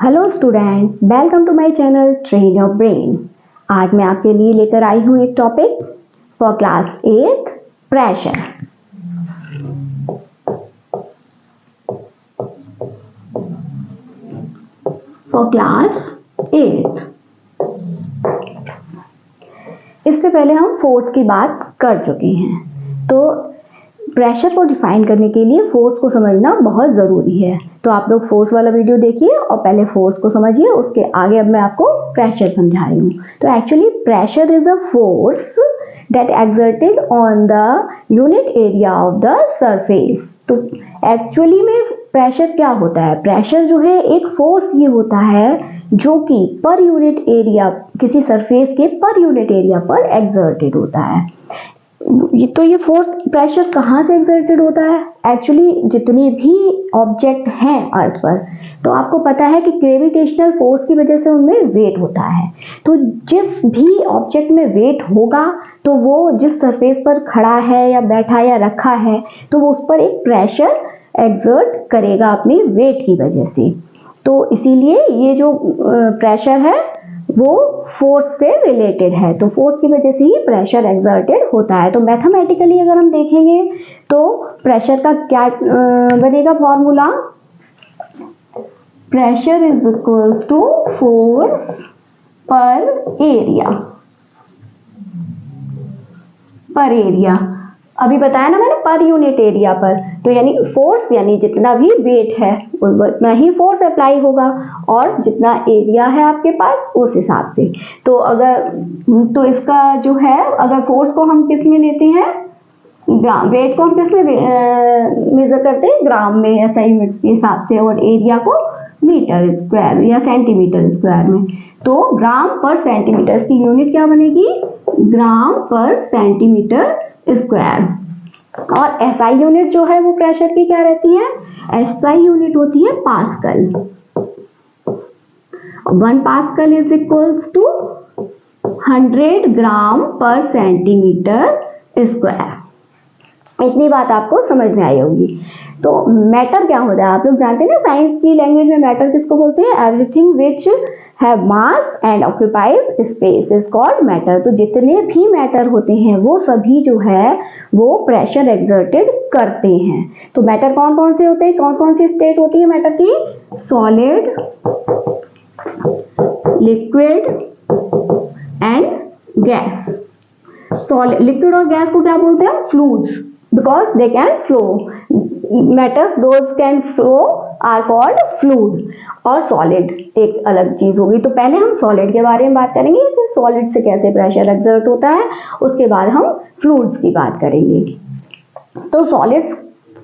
Hello students, welcome to my channel train your brain. आज मैं आपके लिए लेकर आई हूँ एक topic for class 8 pressure. For class 8 इससे पहले हम फोर्स की बात कर चुके हैं, तो प्रेशर को डिफाइन करने के लिए फोर्स को समझना बहुत ज़रूरी है। तो आप लोग फोर्स वाला वीडियो देखिए और पहले फोर्स को समझिए, उसके आगे अब मैं आपको प्रेशर समझा रही हूँ। तो actually pressure is a force that exerted on the unit area of the surface. तो एक्चुअली में प्रेशर क्या होता है? प्रेशर जो है एक फोर्स ये होता है जो कि पर यूनिट एरिया, किसी सरफेस के पर यूनिट एरिया पर एक्सर्टेड होता है। तो ये फोर्स प्रेशर कहाँ से एक्सर्टेड होता है? एक्चुअली जितने भी ऑब्जेक्ट हैं अर्थ पर, तो आपको पता है कि ग्रेविटेशनल फोर्स की वजह से उनमें वेट होता है। तो जिस भी ऑब्जेक्ट में वेट होगा तो वो जिस सरफेस पर खड़ा है या बैठा या रखा है, तो वो उस पर एक प्रेशर एक्सर्ट करेगा अपनी वेट की वजह से। तो इसीलिए ये जो प्रेशर है वो फोर्स से रिलेटेड है। तो फोर्स की वजह से ही प्रेशर एक्सर्टेड होता है। तो मैथमेटिकली अगर हम देखेंगे तो प्रेशर का क्या बनेगा formula? Pressure is equals to force per area. Per area अभी बताया ना मैंने, पर यूनिट एरिया पर। तो यानी फोर्स यानी जितना भी वेट है उतना ही फोर्स अप्लाई होगा, और जितना एरिया है आपके पास उस हिसाब से। तो तो इसका जो है, अगर फोर्स को हम किस में लेते हैं, वेट को हम किस में मेजर करते हैं? ग्राम में या यूनिट के हिसाब से, और एरिया को मीटर स्क्वायर या सेंटीमीटर स्क्वायर में। तो ग्राम पर सेंटीमीटर, इसकी यूनिट क्या बनेगी? ग्राम पर सेंटीमीटर स्क्वायर। और एसआई यूनिट जो है वो प्रेशर की क्या रहती है? एसआई यूनिट होती है pascal. 1 pascal is equals to 100 gram per centimetre square. इतनी बात आपको समझ में आई होगी। तो मैटर क्या होता है? आप लोग जानते हैं ना, साइंस की लैंग्वेज में मैटर किसको बोलते हैं? Everything which have mass and occupies space is called matter. तो जितने भी मैटर होते हैं वो सभी जो है वो प्रेशर एक्सर्टेड करते हैं। तो मैटर कौन कौन से होते हैं? कौन कौन सी स्टेट होती है मैटर की? Solid, liquid and gas. Solid, liquid और गैस को क्या बोलते हैं? Fluids, because they can flow. Matters those can flow are called fluid. और सॉलिड एक अलग चीज होगी। तो पहले हम सॉलिड के बारे में बात करेंगे कि सॉलिड से कैसे प्रेशर एक्सर्ट होता है, उसके बाद हम फ्लूइड्स की बात करेंगे। तो सॉलिड्स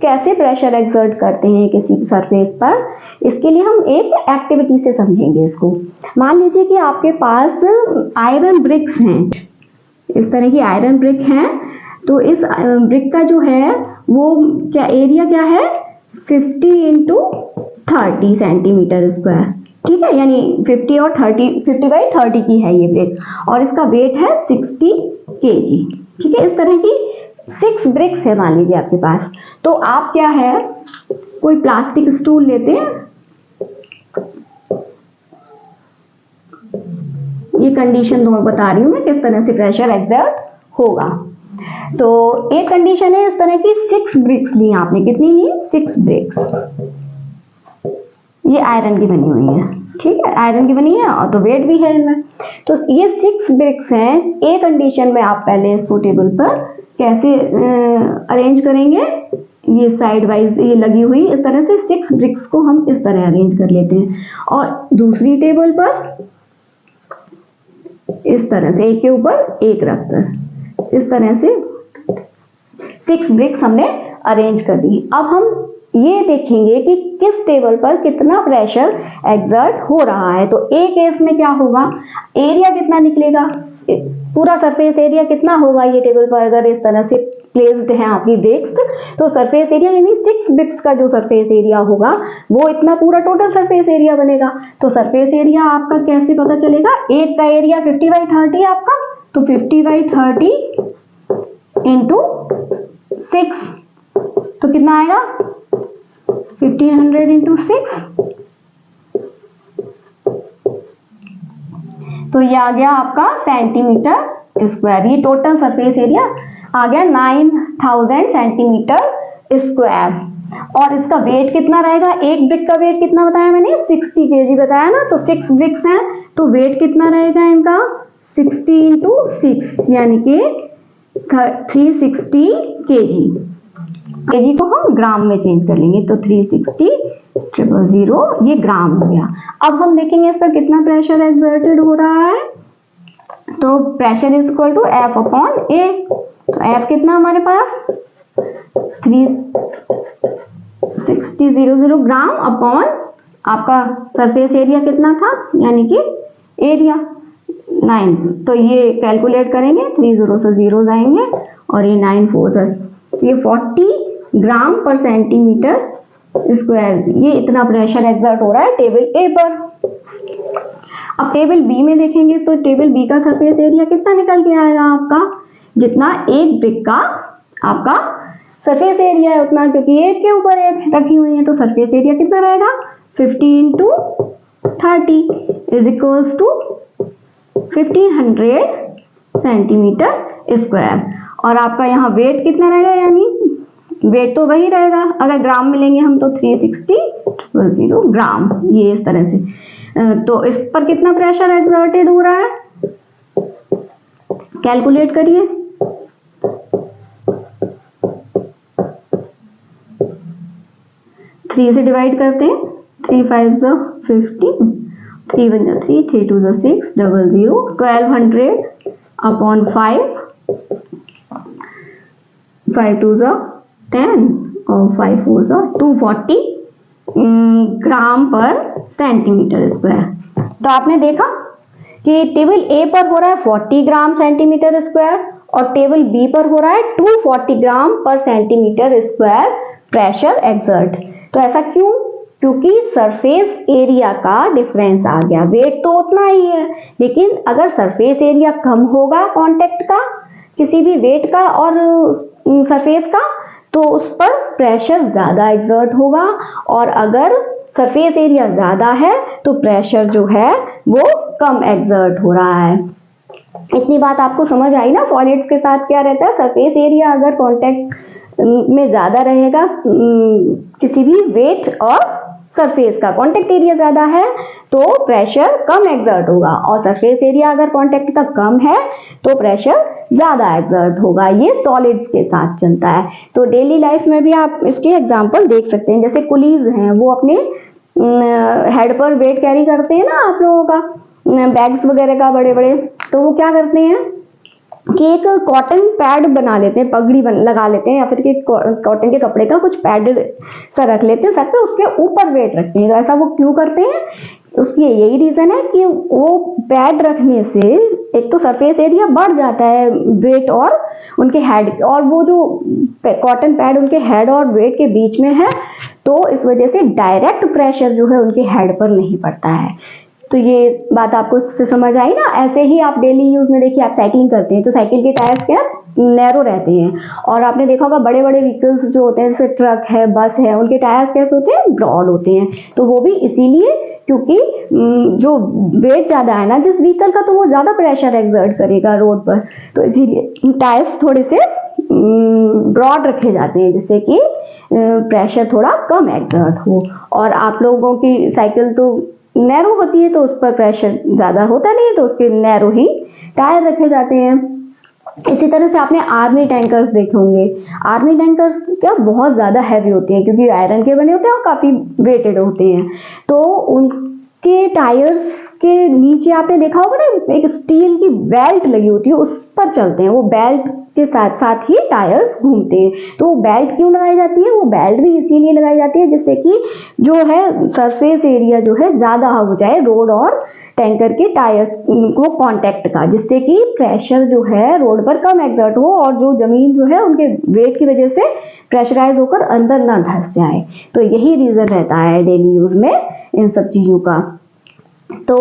कैसे प्रेशर एक्सर्ट करते हैं किसी सरफेस पर, इसके लिए हम एक एक्टिविटी से समझेंगे इसको। मान लीजिए कि आपके पास आयरन ब्रिक्स हैं, इस तरह की आयरन ब्रिक हैं। तो इस ब्रिक का जो है वो क्या एरिया क्या है? 50 इंटू 30 सेंटीमीटर स्क्वायर। ठीक है, यानी 50 और 30, 50 बाई 30 की है ये ब्रिक, और इसका वेट है 60 kg। ठीक है, इस तरह की 6 ब्रिक्स है मान लीजिए आपके पास। तो आप क्या है, कोई प्लास्टिक स्टूल लेते हैं। ये कंडीशन तो मैं बता रही हूँ मैं किस तरह से प्रेशर एक्सर्ट होगा। तो एक कंडीशन है, इस तरह की 6 ब्रिक्स ली आपने। कितनी ली? 6 ब्रिक्स। ये आयरन की बनी हुई है। ठीक है, आयरन की बनी है और तो वेट भी है इनमें। तो ये 6 ब्रिक्स हैं। एक कंडीशन में आप पहले इसको टेबल पर कैसे अरेंज करेंगे? ये साइड वाइज ये लगी हुई इस तरह से 6 ब्रिक्स को हम इस तरह अरेंज कर लेते हैं, और दूसरी टेबल पर इस तरह से एक के ऊपर एक रखकर इस तरह से 6 ब्रिक्स हमने अरेंज कर दी। अब हम ये देखेंगे कि किस टेबल पर कितना प्रेशर एक्सर्ट हो रहा है। तो एक केस में क्या होगा, एरिया कितना निकलेगा, पूरा सरफेस एरिया कितना होगा ये टेबल पर अगर इस तरह से प्लेस्ड है आपकी ब्रिक्स। तो सरफेस एरिया यानी 6 ब्रिक्स का जो सरफेस एरिया होगा वो इतना पूरा टोटल सरफेस एरिया बनेगा। तो सरफेस एरिया आपका कैसे पता चलेगा? एक का एरिया 50 बाई 30 आपका, तो 50 बाई 30 इंटू 6, तो कितना आएगा? 1500 इंटू 6 तो ये आ गया आपका सेंटीमीटर स्क्वायर। ये टोटल सरफेस एरिया आ गया 9000 सेंटीमीटर स्क्वायर। और इसका वेट कितना रहेगा, एक ब्रिक का वेट कितना बताया मैंने, 60 kg बताया ना। तो 6 ब्रिक्स हैं तो वेट कितना रहेगा इनका, 60 इंटू 6 यानी कि 360 kg। kg को हम ग्राम में चेंज कर लेंगे तो 360,000 ये ग्राम हो गया। अब हम देखेंगे इस पर कितना प्रेशर एक्सर्टेड हो रहा है। तो pressure is equal to F upon A। तो F कितना हमारे पास 360,000 ग्राम अपॉन आपका सरफेस एरिया कितना था, यानी कि एरिया 9। तो ये कैलकुलेट करेंगे, 3 0 से 0 जाएंगे और ये 9 4 ये 40 ग्राम पर सेंटीमीटर स्क्वायर। ये इतना प्रेशर एक्सर्ट हो रहा है टेबल ए पर। अब टेबल बी में देखेंगे तो टेबल बी का सरफेस एरिया कितना निकल के आएगा आपका, जितना एक ब्रिक का आपका सरफेस एरिया है उतना, क्योंकि एक के ऊपर एक रखी हुई है तो सरफेस एरिया कितना रहेगा 50 into 30 is equals to 1500 centimetre square. और आपका यहाँ वेट कितना रहेगा, यानी वेट तो वही रहेगा, अगर ग्राम में लेंगे हम तो 360,000 ग्राम, ये इस तरह से। तो इस पर कितना प्रेशर एक्सर्टेड हो रहा है, कैलकुलेट करिए। थ्री से डिवाइड करते हैं, 3 5 15, 3 1 3, 3 2 6, 0 1200 अपॉन 5 2 10 और 5 4 240 ग्राम पर सेंटीमीटर स्क्वायर। तो आपने देखा कि टेबल ए पर हो रहा है 40 ग्राम सेंटीमीटर स्क्वायर और टेबल बी पर हो रहा है 240 ग्राम per centimetre square pressure exert. तो ऐसा क्यों, क्योंकि सरफेस एरिया का डिफरेंस आ गया। वेट तो उतना ही है, लेकिन अगर सरफेस एरिया कम होगा कांटेक्ट का, किसी भी वेट का और सरफेस का, तो उस पर प्रेशर ज्यादा एक्सर्ट होगा। और अगर सरफेस एरिया ज्यादा है तो प्रेशर जो है वो कम एक्सर्ट हो रहा है। इतनी बात आपको समझ आई ना। सॉलिड्स के साथ क्या रहता है, सरफेस एरिया अगर कांटेक्ट में ज्यादा रहेगा, किसी भी वेट और सरफेस का कांटेक्ट एरिया ज्यादा है तो प्रेशर कम एक्सर्ट होगा, और सरफेस एरिया अगर कांटेक्ट का कम है तो प्रेशर ज्यादा एक्सर्ट होगा। ये सॉलिड्स के साथ चलता है। तो डेली लाइफ में भी आप इसके एग्जांपल देख सकते हैं। जैसे कुलीज हैं, वो अपने हेड पर वेट कैरी करते हैं ना, आप लोगों का बैग्स वगैरह का बड़े बड़े, तो वो क्या करते हैं कि एक कॉटन पैड बना लेते हैं, पगड़ी लगा लेते हैं, या फिर कि कॉटन के कपड़े का कुछ पैड सा रख लेते हैं सर पे, उसके ऊपर वेट रखते हैं। तो ऐसा वो क्यों करते हैं, उसकी यही रीजन है कि वो पैड रखने से एक तो सरफेस एरिया बढ़ जाता है वेट और उनके हेड, और वो जो कॉटन पैड उनके हेड और वेट के बीच में है, तो इस वजह से डायरेक्ट प्रेशर जो है उनके हेड पर नहीं पड़ता है। तो ये बात आपको इससे समझ आई ना। ऐसे ही आप डेली यूज में देखिए, आप साइकिलिंग करते हैं तो साइकिल के टायर्स क्या नैरो रहते हैं, और आपने देखा होगा बड़े बड़े व्हीकल्स जो होते हैं जैसे ट्रक है, बस है, उनके टायर्स कैसे होते हैं, ब्रॉड होते हैं। तो वो भी इसीलिए क्योंकि जो वेट ज्यादा है ना जिस व्हीकल का, तो वो ज्यादा प्रेशर एक्सर्ट करेगा रोड पर, तो इसीलिए टायर्स थोड़े से ब्रॉड रखे जाते हैं जिससे कि प्रेशर थोड़ा कम एक्सर्ट हो। और आप लोगों की साइकिल तो नैरो होती है तो उस पर प्रेशर ज्यादा होता नहीं है, तो उसके नैरो ही टायर रखे जाते हैं। इसी तरह से आपने आर्मी टैंकर्स देखे होंगे। आर्मी टैंकर्स क्या बहुत ज्यादा हैवी होते हैं क्योंकि आयरन के बने होते हैं और काफी वेटेड होते हैं। तो उनके टायर्स के नीचे आपने देखा होगा ना, एक स्टील की बेल्ट लगी होती है, उस पर चलते हैं। वो बेल्ट के साथ साथ ही टायर्स घूमते हैं। तो वो बेल्ट क्यों लगाई जाती है, वो बेल्ट भी इसीलिए लगाई जाती है जिससे कि जो है सरफेस एरिया जो है ज्यादा हो जाए रोड और टैंकर के टायर्स को कांटेक्ट का, जिससे कि प्रेशर जो है रोड पर कम एक्सर्ट हो और जो जमीन जो है उनके वेट की वजह से प्रेशराइज होकर अंदर ना धंस जाए। तो यही रीजन रहता है डेली यूज में इन सब चीजों का। तो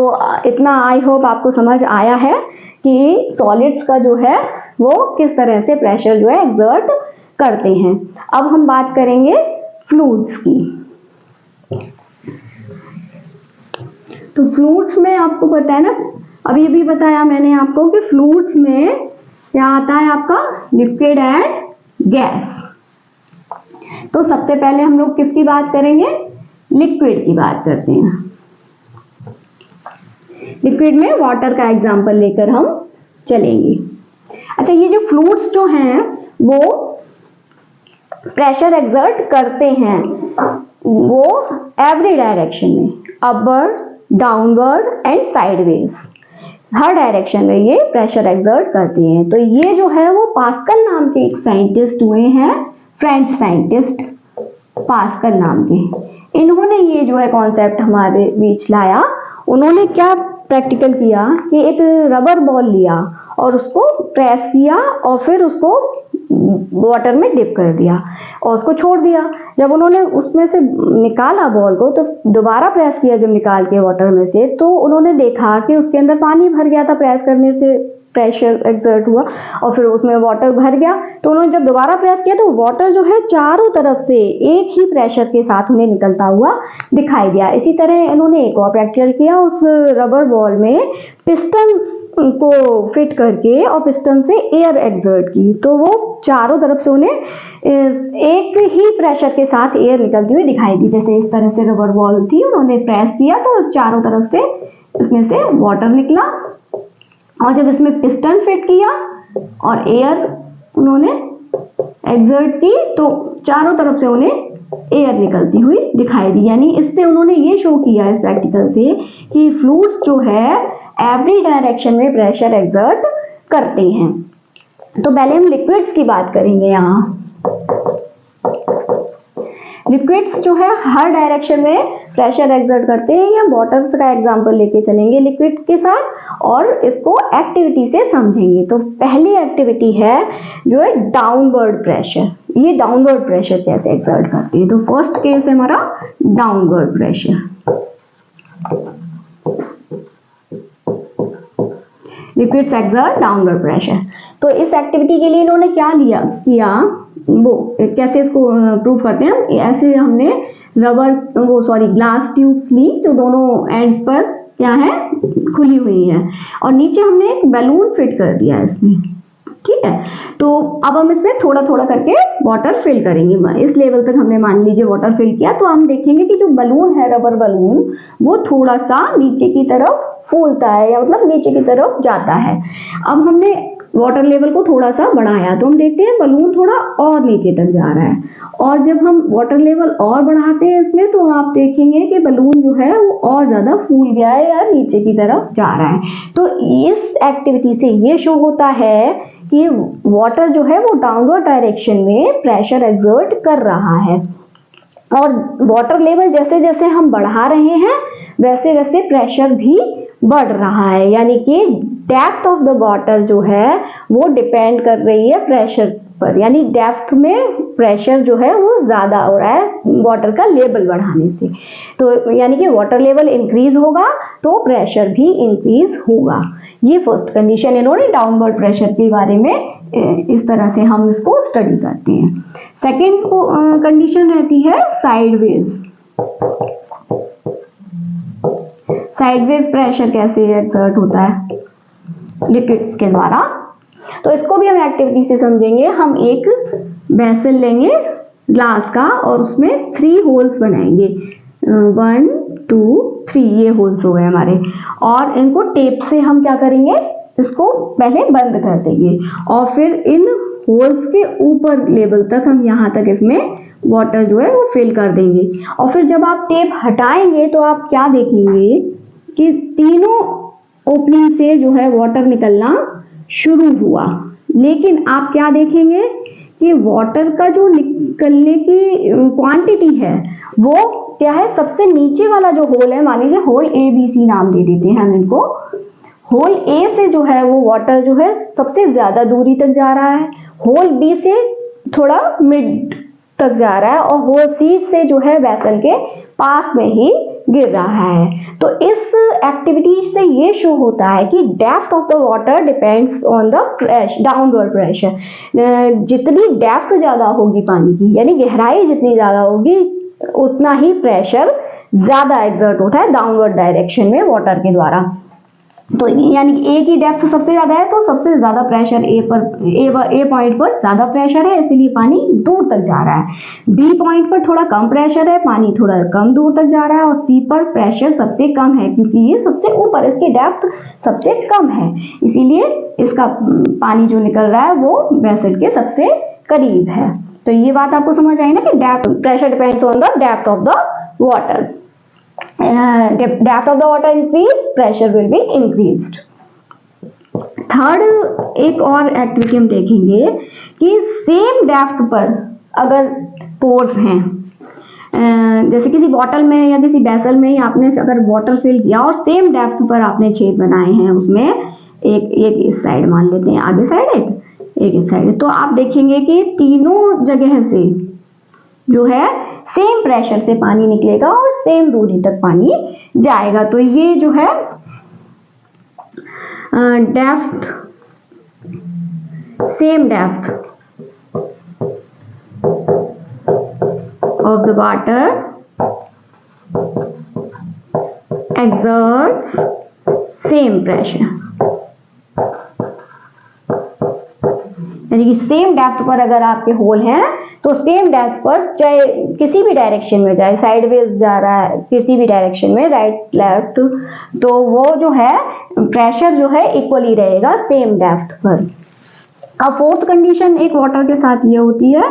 इतना आई होप आपको समझ आया है कि सॉलिड्स का जो है वो किस तरह से प्रेशर जो है एक्सर्ट करते हैं। अब हम बात करेंगे फ्लूइड्स की। तो फ्लूइड्स में आपको पता है ना, अब ये भी बताया मैंने आपको कि फ्लूइड्स में क्या आता है आपका, लिक्विड एंड गैस। तो सबसे पहले हम लोग किसकी बात करेंगे, लिक्विड की बात करते हैं। लिक्विड में वाटर का एग्जांपल लेकर हम चलेंगे। अच्छा, ये जो फ्लूइड्स जो हैं वो प्रेशर एक्सर्ट करते हैं, वो एवरी डायरेक्शन में, upward, downward and sideways, her direction में ये प्रेशर एक्सर्ट करते हैं। तो ये जो है वो पास्कल नाम के एक साइंटिस्ट हुए हैं, फ्रेंच साइंटिस्ट पास्कल नाम के। इन्होंने ये जो है कॉन्सेप्ट हमारे बीच लाया। उन्होंने क्या प्रैक्टिकल किया कि एक रबर बॉल लिया और उसको प्रेस किया और फिर उसको वाटर में डिप कर दिया और उसको छोड़ दिया। जब उन्होंने उसमें से निकाला बॉल को तो दोबारा प्रेस किया, जब निकाल के वाटर में से, तो उन्होंने देखा कि उसके अंदर पानी भर गया था, प्रेस करने से प्रेशर एक्सर्ट हुआ और फिर उसमें वाटर भर गया। तो उन्होंने जब दोबारा प्रेस किया तो वाटर जो है चारों तरफ से एक ही प्रेशर के साथ उन्हें निकलता हुआ दिखाई दिया। इसी तरह इन्होंने एक और प्रैक्टिकल किया, उस रबर बॉल में पिस्टन को फिट करके और पिस्टन से एयर एक्सर्ट की, तो वो चारों तरफ से उन्हें एक ही प्रेशर के साथ एयर निकलती हुई दिखाई दी। जैसे इस तरह से रबर बॉल थी, उन्होंने प्रेस किया तो चारों तरफ से इसमें से वाटर निकला, और जब इसमें पिस्टन फिट किया और एयर उन्होंने एक्सर्ट की तो चारों तरफ से उन्हें एयर निकलती हुई दिखाई दी। यानी इससे उन्होंने ये शो किया इस प्रैक्टिकल से कि फ्लूइड्स जो है एवरी डायरेक्शन में प्रेशर एक्सर्ट करते हैं। तो पहले हम लिक्विड्स की बात करेंगे। यहाँ लिक्विड्स जो है हर डायरेक्शन में प्रेशर एक्सर्ट करते हैं, या वाटर का एग्जांपल लेके चलेंगे लिक्विड के साथ और इसको एक्टिविटी से समझेंगे। तो पहली एक्टिविटी है जो है डाउनवर्ड प्रेशर। ये डाउनवर्ड प्रेशर कैसे एक्सर्ट करते हैं, तो फर्स्ट केस है हमारा downward pressure. Liquids exert downward pressure. तो इस एक्टिविटी के लिए इन्होंने क्या किया, वो कैसे इसको प्रूव करते हैं, ऐसे हमने ग्लास ट्यूब्स ली जो दोनों एंड्स पर क्या है खुली हुई है, और नीचे हमने एक बैलून फिट कर दिया इसमें, ठीक है। तो अब हम इसमें थोड़ा थोड़ा करके वाटर फिल करेंगे। इस लेवल तक हमने मान लीजिए वाटर फिल किया, तो हम देखेंगे कि जो बलून है, रबर बलून, वो थोड़ा सा नीचे की तरफ फूलता है, या मतलब नीचे की तरफ जाता है। अब हमने वाटर लेवल को थोड़ा सा बढ़ाया तो हम देखते हैं बलून थोड़ा और नीचे तक जा रहा है, और जब हम वाटर लेवल और बढ़ाते हैं इसमें तो आप देखेंगे कि बलून जो है वो और ज्यादा फूल गया है या नीचे की तरफ जा रहा है। तो इस एक्टिविटी से ये शो होता है कि वाटर जो है वो डाउनवर्ड डायरेक्शन में प्रेशर एक्सर्ट कर रहा है, और वाटर लेवल जैसे जैसे हम बढ़ा रहे हैं वैसे वैसे प्रेशर भी बढ़ रहा है। यानी कि डेप्थ ऑफ द वाटर जो है वो डिपेंड कर रही है प्रेशर पर, यानी डेप्थ में प्रेशर जो है वो ज्यादा हो रहा है वाटर का लेवल बढ़ाने से। तो यानी कि वाटर लेवल इंक्रीज होगा तो प्रेशर भी इंक्रीज होगा। ये फर्स्ट कंडीशन इन्होंने डाउनवर्ड प्रेशर के बारे में इस तरह से हम इसको स्टडी करते हैं। सेकेंड कंडीशन रहती है साइडवेज। साइडवेज प्रेशर कैसे एक्सर्ट होता है लिक्विड्स के द्वारा, तो इसको भी हम एक्टिविटी से समझेंगे। हम एक वेसल लेंगे ग्लास का और उसमें 3 होल्स बनाएंगे, 1 2 3 ये होल्स हो गए हमारे, और इनको टेप से हम क्या करेंगे, इसको पहले बंद कर देंगे और फिर इन होल्स के ऊपर लेवल तक हम यहाँ तक इसमें वाटर जो है वो फिल कर देंगे। और फिर जब आप टेप हटाएंगे तो आप क्या देखेंगे कि तीनों ओपनिंग से जो है वाटर निकलना शुरू हुआ, लेकिन आप क्या देखेंगे कि वाटर का जो निकलने की क्वांटिटी है वो क्या है, सबसे नीचे वाला जो होल है, मान लीजिए होल ए बी सी नाम दे देते हैं हम इनको, होल ए से जो है वो वाटर जो है सबसे ज्यादा दूरी तक जा रहा है, होल बी से थोड़ा मिड तक जा रहा है, और होल सी से जो है वेसल के पास में ही गिर रहा है। तो इस एक्टिविटी से ये शो होता है कि depth of the water depends on the downward pressure. जितनी डेप्थ ज्यादा होगी पानी की, यानी गहराई जितनी ज्यादा होगी, उतना ही प्रेशर ज्यादा एक्सर्ट होता है डाउनवर्ड डायरेक्शन में वाटर के द्वारा। तो यानी कि ए की डेप्थ सबसे ज्यादा है तो सबसे ज्यादा प्रेशर ए पॉइंट पर ज्यादा प्रेशर है, इसलिए पानी दूर तक जा रहा है। बी पॉइंट पर थोड़ा कम प्रेशर है, पानी थोड़ा कम दूर तक जा रहा है। और सी पर प्रेशर सबसे कम है क्योंकि ये सबसे ऊपर, इसकी डेप्थ सबसे कम है, इसीलिए इसका पानी जो निकल रहा है वो वेसल के सबसे करीब है। तो ये बात आपको समझ आई ना कि pressure depends on the depth of the water. Depth of the water increase, pressure will be increased. Third एक और एक्टिविटी हम देखेंगे कि सेम डेप्थ पर अगर पोर्स हैं, जैसे किसी बॉटल में या किसी बेसल में आपने अगर वाटर फिल किया और सेम डेप्थ पर आपने छेद बनाए हैं, उसमें एक इस साइड मान लेते हैं, आगे साइड एक इस साइड, तो आप देखेंगे कि तीनों जगह से जो है सेम प्रेशर से पानी निकलेगा और सेम दूरी तक पानी जाएगा। तो ये जो है depth, same depth of the water exerts same pressure, यानी कि सेम डेप्थ पर अगर आपके होल हैं तो सेम डेप्थ पर चाहे किसी भी डायरेक्शन में जाए, साइडवेज जा रहा है किसी भी डायरेक्शन में, राइट लेफ्ट, तो वो जो है प्रेशर जो है इक्वली रहेगा सेम डेप्थ पर। अब फोर्थ कंडीशन एक वाटर के साथ ये होती है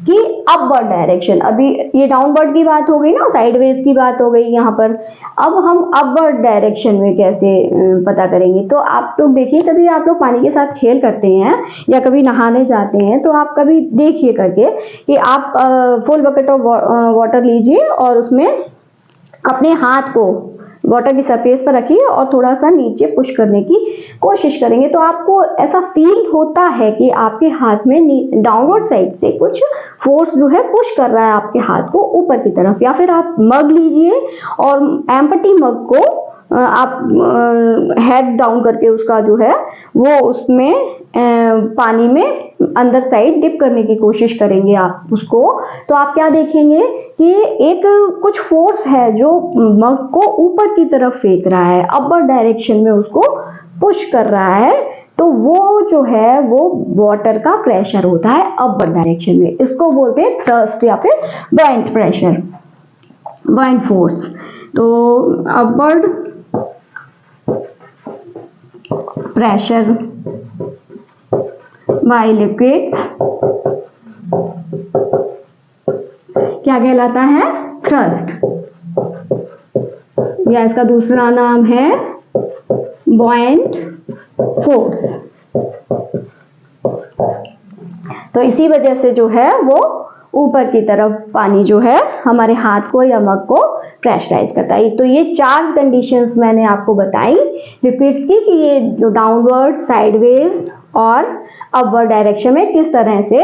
कि अपवर्ड डायरेक्शन, अभी ये डाउनवर्ड की बात हो गई ना, साइडवेज की बात हो गई यहाँ पर। अब हम अपवर्ड डायरेक्शन में कैसे पता करेंगे, तो आप लोग देखिए, कभी आप लोग पानी के साथ खेल करते हैं या कभी नहाने जाते हैं तो आप कभी देखिए करके कि आप फुल बकेट ऑफ वाटर लीजिए और उसमें अपने हाथ को वाटर की सरफेस पर रखिए और थोड़ा सा नीचे पुश करने की कोशिश करेंगे, तो आपको ऐसा फील होता है कि आपके हाथ में डाउनवर्ड साइड से कुछ फोर्स जो है पुश कर रहा है आपके हाथ को ऊपर की तरफ। या फिर आप मग लीजिए और एम्प्टी मग को आप हेड डाउन करके उसका जो है वो उसमें पानी में अंदर साइड डिप करने की कोशिश करेंगे आप उसको, तो आप क्या देखेंगे कि एक कुछ फोर्स है जो मग को ऊपर की तरफ फेंक रहा है, अपर डायरेक्शन में उसको पुश कर रहा है। तो वो जो है वो वाटर का प्रेशर होता है अपर डायरेक्शन में, इसको बोलते हैं थ्रस्ट या फिर बॉइंट प्रेशर, बॉइंट फोर्स। तो अपवर्ड प्रेशर बाय लिक्विड्स क्या कहलाता है, थ्रस्ट, या इसका दूसरा नाम है बॉयंट फोर्स। तो इसी वजह से जो है वो ऊपर की तरफ पानी जो है हमारे हाथ को या मग को प्रेशराइज करता है। तो ये चार कंडीशंस मैंने आपको बताई लिक्विड्स की कि ये जो डाउनवर्ड, साइडवेज और अपवर्ड डायरेक्शन में किस तरह से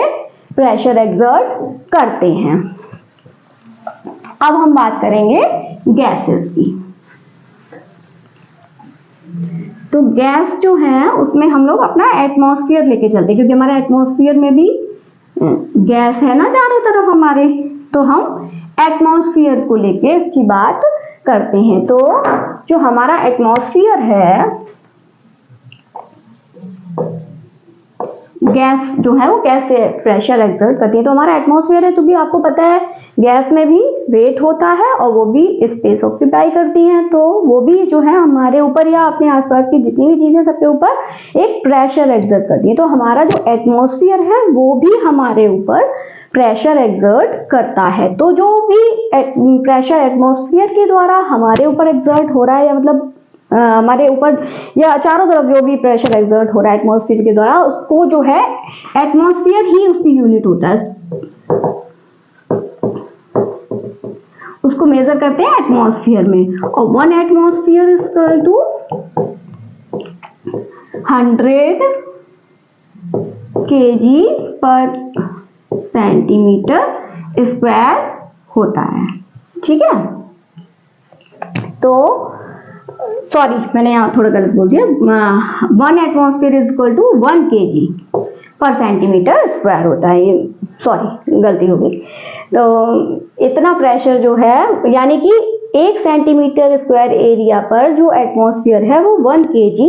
प्रेशर एक्सर्ट करते हैं। अब हम बात करेंगे गैसेस की। तो गैस जो है उसमें हम लोग अपना एटमॉस्फेयर लेके चलते हैं, क्योंकि हमारे एटमॉस्फेयर में भी गैस है ना चारों तरफ हमारे, तो हम एटमॉस्फेयर को लेके इसकी बात करते हैं। तो जो हमारा एटमॉस्फेयर है, गैस जो है वो कैसे प्रेशर एक्सर्ट करती है। तो हमारा एटमॉस्फेयर है तो भी आपको पता है गैस में भी वेट होता है और वो भी स्पेस ऑक्यूपाई करती हैं, तो वो भी जो है हमारे ऊपर या अपने आसपास की जितनी भी चीजें सबके ऊपर एक प्रेशर एक्सर्ट करती है। तो हमारा जो एटमॉस्फेयर है वो भी हमारे ऊपर प्रेशर एक्सर्ट करता है। तो जो भी प्रेशर एटमॉस्फेयर के द्वारा हमारे ऊपर एक्सर्ट हो रहा है, या मतलब हमारे ऊपर या चारों तरफ जो भी प्रेशर एक्सर्ट हो रहा है एटमॉस्फेयर के द्वारा, उसको जो है एटमॉस्फेयर ही उसकी यूनिट होता है, उसको मेजर करते हैं एटमॉस्फेयर में। और 1 atmosphere is equal to 100 kg per centimetre square होता है, ठीक है। तो सॉरी, मैंने यहाँ थोड़ा गलत बोल दिया, 1 atmosphere is equal to 1 kg per centimetre square होता है, ये सॉरी गलती हो गई। तो इतना प्रेशर जो है, यानी कि 1 सेंटीमीटर स्क्वायर एरिया पर जो एटमॉस्फेयर है वो 1 kg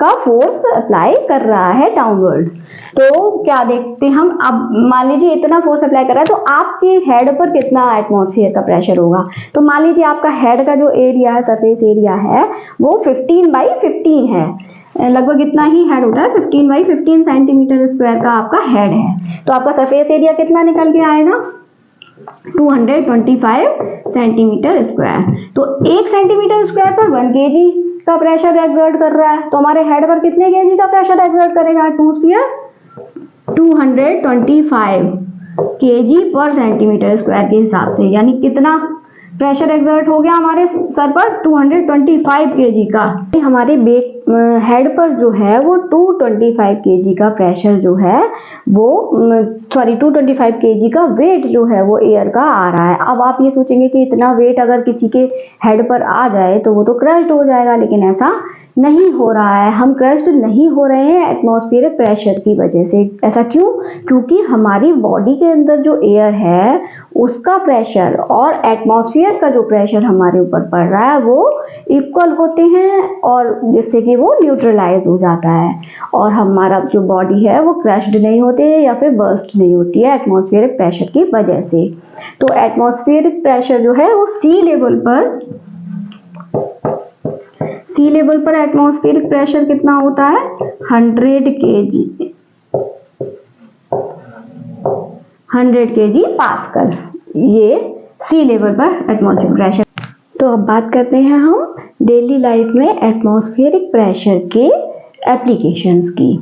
का फोर्स अप्लाई कर रहा है डाउनवर्ड। तो क्या देखते हैं हम, अब मान लीजिए इतना फोर्स अप्लाई कर रहा है तो आपके हेड पर कितना एटमॉस्फेयर का प्रेशर होगा। तो मान लीजिए आपका हेड का जो एरिया है, सरफेस एरिया है, वो 15/15 है, लगभग इतना ही हेड होता है, 15/15 सेंटीमीटर स्क्वायर का आपका हेड है। तो आपका सरफेस एरिया कितना निकल के आएगा, 225 सेंटीमीटर स्क्वायर। तो 1 सेंटीमीटर स्क्वायर पर 1 kg का प्रेशर एक्सर्ट कर रहा है, तो हमारे हेड पर कितने kg का प्रेशर एक्सर्ट करेगा atmosphere, 225 kg per centimetre square के हिसाब से, यानी कितना प्रेशर एक्सर्ट हो गया हमारे सर पर, 225 kg का। हमारे हेड पर जो है वो 225 kg का प्रेशर जो है वो 225 kg का वेट जो है वो एयर का आ रहा है। अब आप ये सोचेंगे कि इतना वेट अगर किसी के हेड पर आ जाए तो वो तो क्रश्ड हो जाएगा, लेकिन ऐसा नहीं हो रहा है। हम क्रश्ड नहीं हो रहे हैं एटमॉस्फेरिक प्रेशर की वजह से। ऐसा क्यों? क्योंकि हमारी बॉडी के अंदर जो एयर है उसका प्रेशर और एटमॉस्फेयर का जो प्रेशर हमारे ऊपर पड़ रहा है वो इक्वल होते हैं, और जिससे कि वो न्यूट्रलाइज हो जाता है और हमारा जो बॉडी है वो क्रश्ड नहीं होते या फिर बर्स्ट नहीं होती है एटमॉस्फेरिक प्रेशर की वजह से। तो एटमॉस्फेरिक प्रेशर जो है वो सी लेवल पर एटमॉस्फेरिक प्रेशर कितना होता है, 100 kg पास्कल, ये सी लेवल पर एटमॉस्फेरिक प्रेशर। तो अब बात करते हैं हम डेली लाइफ में एटमॉस्फेरिक प्रेशर के एप्लीकेशंस की।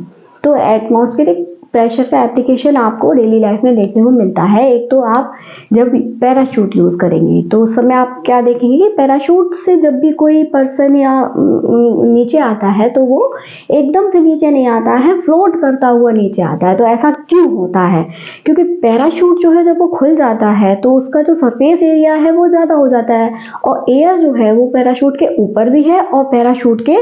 तो एटमॉस्फेरिक प्रेशर का एप्लीकेशन आपको डेली लाइफ में देखने को मिलता है। एक तो आप जब पैराशूट यूज करेंगे तो उस समय आप क्या देखेंगे कि पैराशूट से जब भी कोई पर्सन या नीचे आता है तो वो एकदम से नीचे नहीं आता है, फ्लोट करता हुआ नीचे आता है। तो ऐसा क्यों होता है? क्योंकि पैराशूट जो है जब वो खुल जाता है तो उसका जो सरफेस एरिया है वो ज़्यादा हो जाता है, और एयर जो है वो पैराशूट के ऊपर भी है और पैराशूट के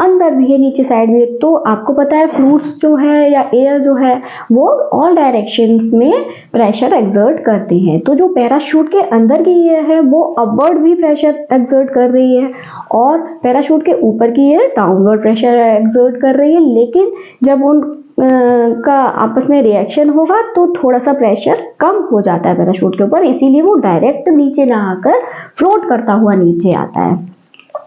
अंदर भी है, नीचे साइड भी। तो आपको पता है फ्लूइड्स जो है या एयर जो है वो ऑल डायरेक्शंस में प्रेशर एक्सर्ट करते हैं। तो जो पैराशूट के अंदर की एयर है वो अपवर्ड भी प्रेशर एक्सर्ट कर रही है और पैराशूट के ऊपर की एयर डाउनवर्ड प्रेशर एक्सर्ट कर रही है। लेकिन जब उन का आपस में रिएक्शन होगा तो थोड़ा सा प्रेशर कम हो जाता है पैराशूट के ऊपर, इसीलिए वो डायरेक्ट नीचे ना आकर फ्लोट करता हुआ नीचे आता है।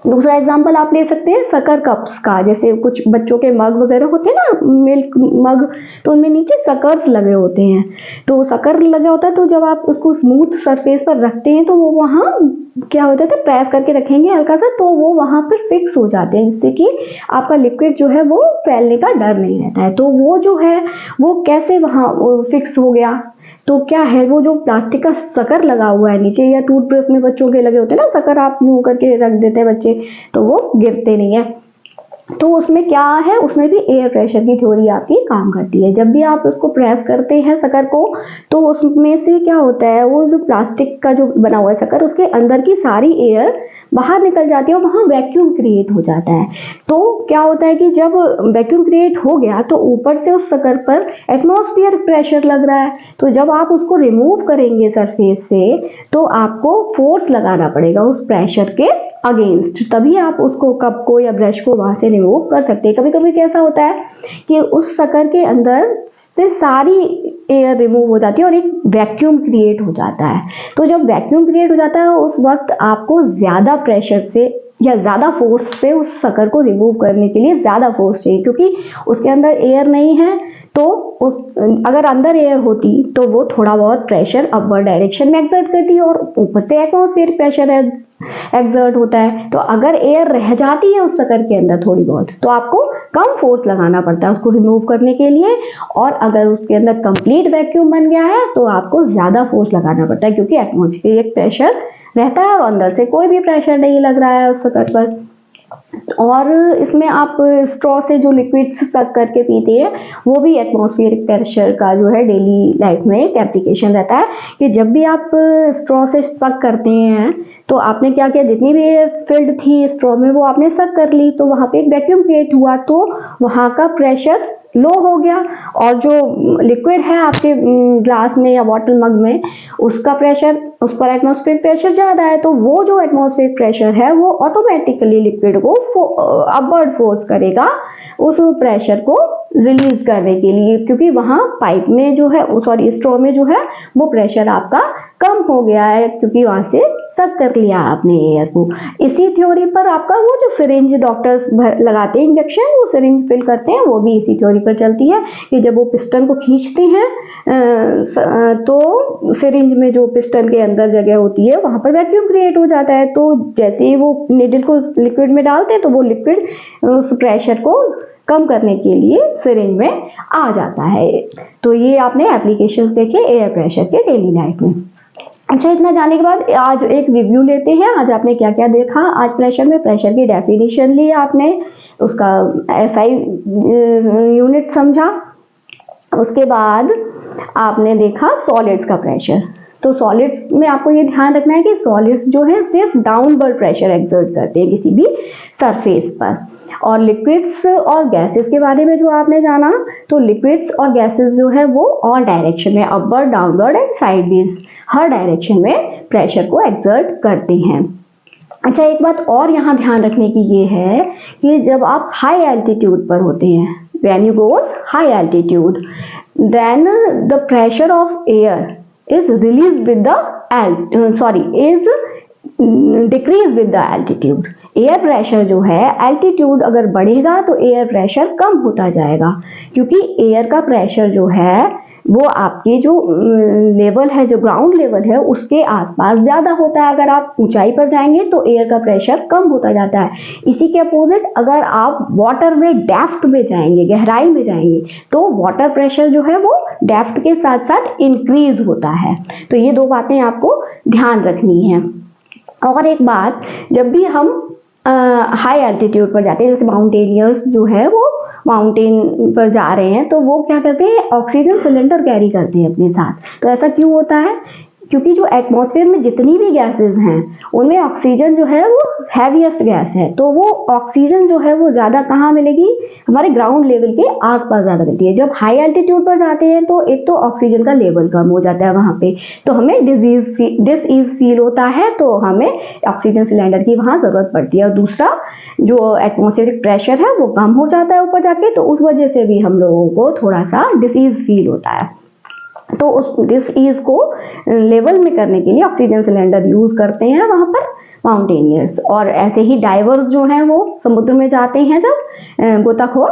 दूसरा एग्जांपल आप ले सकते हैं शक्कर कप्स का। जैसे कुछ बच्चों के मग वगैरह होते हैं ना, मिल्क मग, तो उनमें नीचे शकर्स लगे होते हैं। तो शक्कर लगा होता है, तो जब आप उसको स्मूथ सरफेस पर रखते हैं तो वो वहाँ क्या होता है, प्रेस करके रखेंगे हल्का सा, तो वो वहाँ पर फिक्स हो जाते हैं, जिससे कि आपका लिक्विड जो है वो फैलने का डर नहीं रहता है। तो वो जो है वो कैसे वहाँ फिक्स हो गया? तो क्या है, वो जो प्लास्टिक का शक्कर लगा हुआ है नीचे, या टूथब्रश में बच्चों के लगे होते हैं ना शक्कर, आप यूं करके रख देते हैं बच्चे तो वो गिरते नहीं है। तो उसमें क्या है, उसमें भी एयर प्रेशर की थ्योरी आपकी काम करती है। जब भी आप उसको प्रेस करते हैं शक्कर को तो उसमें से क्या होता है, वो जो प्लास्टिक का जो बना हुआ है शक्कर, उसके अंदर की सारी एयर बाहर निकल जाती है और वहाँ वैक्यूम क्रिएट हो जाता है। तो क्या होता है कि जब वैक्यूम क्रिएट हो गया तो ऊपर से उस शक्कर पर एटमॉस्फेयर प्रेशर लग रहा है। तो जब आप उसको रिमूव करेंगे सरफेस से तो आपको फोर्स लगाना पड़ेगा उस प्रेशर के अगेंस्ट, तभी आप उसको कप को या ब्रश को वहां से रिमूव कर सकते हैं। कभी कभी कैसा होता है कि उस शक्कर के अंदर से सारी एयर रिमूव हो जाती है और एक वैक्यूम क्रिएट हो जाता है। तो जब वैक्यूम क्रिएट हो जाता है उस वक्त आपको ज्यादा प्रेशर से या ज्यादा फोर्स से उस शक्कर को रिमूव करने के लिए ज्यादा फोर्स चाहिए, क्योंकि उसके अंदर एयर नहीं है। तो अगर अंदर एयर होती तो वो थोड़ा बहुत प्रेशर अपवर्ड डायरेक्शन में एक्सर्ट करती है और ऊपर से एटमॉस्फेयर प्रेशर एक्सर्ट होता है। तो अगर एयर रह जाती है उस शक्कर के अंदर थोड़ी बहुत तो आपको कम फोर्स लगाना पड़ता है उसको रिमूव करने के लिए, और अगर उसके अंदर कंप्लीट वैक्यूम बन गया है तो आपको ज्यादा फोर्स लगाना पड़ता है, क्योंकि एटमॉस्फेरिक प्रेशर रहता है और अंदर से कोई भी प्रेशर नहीं लग रहा है उस शक्कर पर। और इसमें आप स्ट्रॉ से जो लिक्विड सक करके पीते हैं वो भी एटमॉस्फेरिक प्रेशर का जो है डेली लाइफ में एक एप्लीकेशन रहता है कि जब भी आप स्ट्रॉ से सक करते हैं तो आपने क्या किया, जितनी भी एयर फिल्ड थी स्ट्रॉ में वो आपने सक कर ली, तो वहाँ पे एक वैक्यूम क्रिएट हुआ, तो वहाँ का प्रेशर लो हो गया, और जो लिक्विड है आपके ग्लास में या बॉटल मग में, उसका प्रेशर, उस पर एटमॉस्फेरिक प्रेशर ज़्यादा है, तो वो जो एटमॉस्फेरिक प्रेशर है वो ऑटोमेटिकली लिक्विड को अपवर्ड फोर्स करेगा उस प्रेशर को रिलीज करने के लिए, क्योंकि वहाँ पाइप में जो है, सॉरी स्ट्रॉ में जो है वो प्रेशर आपका कम हो गया है, क्योंकि वहाँ से सक कर लिया आपने एयर को। इसी थ्योरी पर आपका वो जो सिरिंज डॉक्टर्स लगाते हैं इंजेक्शन, वो सिरिंज फिल करते हैं, वो भी इसी थ्योरी पर चलती है कि जब वो पिस्टन को खींचते हैं तो सिरिंज में जो पिस्टन के अंदर जगह होती है वहाँ पर वैक्यूम क्रिएट हो जाता है, तो जैसे ही वो निडल को लिक्विड में डालते हैं तो वो लिक्विड उस प्रेशर को कम करने के लिए सिरिंज में आ जाता है। तो ये आपने एप्लीकेशंस देखे एयर प्रेशर के डेली लाइफ में। अच्छा, इतना जाने के बाद आज एक रिव्यू लेते हैं। आज आपने क्या क्या देखा आज प्रेशर की डेफिनेशन ली आपने, उसका एसआई यूनिट समझा, उसके बाद आपने देखा सॉलिड्स का प्रेशर। तो सॉलिड्स में आपको ये ध्यान रखना है कि सॉलिड्स जो है सिर्फ डाउनवर्ड प्रेशर एक्सर्ट करते हैं किसी भी सरफेस पर, और लिक्विड्स और गैसेस के बारे में जो आपने जाना, तो लिक्विड्स और गैसेस जो है वो ऑल डायरेक्शन में, upward, downward and sideways, her direction में प्रेशर को एक्सर्ट करते हैं। अच्छा, एक बात और यहाँ ध्यान रखने की ये है कि जब आप हाई एल्टीट्यूड पर होते हैं, when you goes high altitude, then the pressure of air is released with the is decreased with the altitude। Air pressure जो है एल्टीट्यूड अगर बढ़ेगा तो एयर प्रेशर कम होता जाएगा, क्योंकि एयर का प्रेशर जो है वो आपके जो लेवल है, जो ग्राउंड लेवल है उसके आसपास ज़्यादा होता है। अगर आप ऊंचाई पर जाएंगे तो एयर का प्रेशर कम होता जाता है। इसी के अपोजिट अगर आप वाटर में डेप्थ में जाएंगे, गहराई में जाएंगे, तो वाटर प्रेशर जो है वो डेप्थ के साथ साथ इंक्रीज होता है। तो ये दो बातें आपको ध्यान रखनी है। और एक बात, जब भी हम हाई एल्टीट्यूड पर जाते हैं, जैसे माउंटेनियर्स जो है वो माउंटेन पर जा रहे हैं, तो वो क्या करते हैं, ऑक्सीजन सिलेंडर कैरी करते हैं अपने साथ। तो ऐसा क्यों होता है, क्योंकि जो एटमॉस्फेयर में जितनी भी गैसेस हैं उनमें ऑक्सीजन जो है वो हैवीएस्ट गैस है, तो वो ऑक्सीजन जो है वो ज़्यादा कहाँ मिलेगी, हमारे ग्राउंड लेवल के आसपास ज़्यादा मिलती है। जब हाई एल्टीट्यूड पर जाते हैं तो एक तो ऑक्सीजन का लेवल कम हो जाता है वहाँ पे, तो हमें डिसईज फील होता है, तो हमें ऑक्सीजन सिलेंडर की वहाँ ज़रूरत पड़ती है। और दूसरा, जो एटमॉस्फेरिक प्रेशर है वो कम हो जाता है ऊपर जाके, तो उस वजह से भी हम लोगों को थोड़ा सा डिसीज फील होता है। तो उस डिसीज को लेवल में करने के लिए ऑक्सीजन सिलेंडर यूज करते हैं वहाँ पर माउंटेनियर्स। और ऐसे ही डाइवर्स जो हैं वो समुद्र में जाते हैं जब गोताखोर,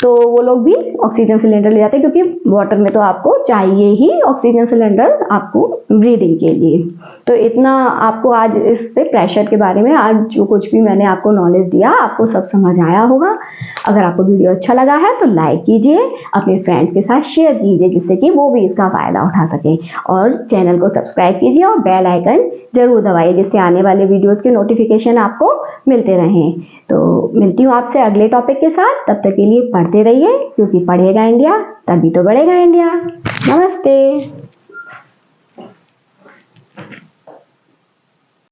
तो वो लोग भी ऑक्सीजन सिलेंडर ले जाते हैं, क्योंकि वाटर में तो आपको चाहिए ही ऑक्सीजन सिलेंडर आपको ब्रीदिंग के लिए। तो इतना आपको आज इससे प्रेशर के बारे में आज जो कुछ भी मैंने आपको नॉलेज दिया, आपको सब समझ आया होगा। अगर आपको वीडियो अच्छा लगा है तो लाइक कीजिए, अपने फ्रेंड्स के साथ शेयर कीजिए, जिससे कि वो भी इसका फ़ायदा उठा सकें, और चैनल को सब्सक्राइब कीजिए और बेल आइकन जरूर दबाइए, जिससे आने वाले वीडियोस के नोटिफिकेशन आपको मिलते रहें। तो मिलती हूँ आपसे अगले टॉपिक के साथ, तब तक के लिए पढ़ते रहिए, क्योंकि पढ़ेगा इंडिया तभी तो बढ़ेगा इंडिया। नमस्ते।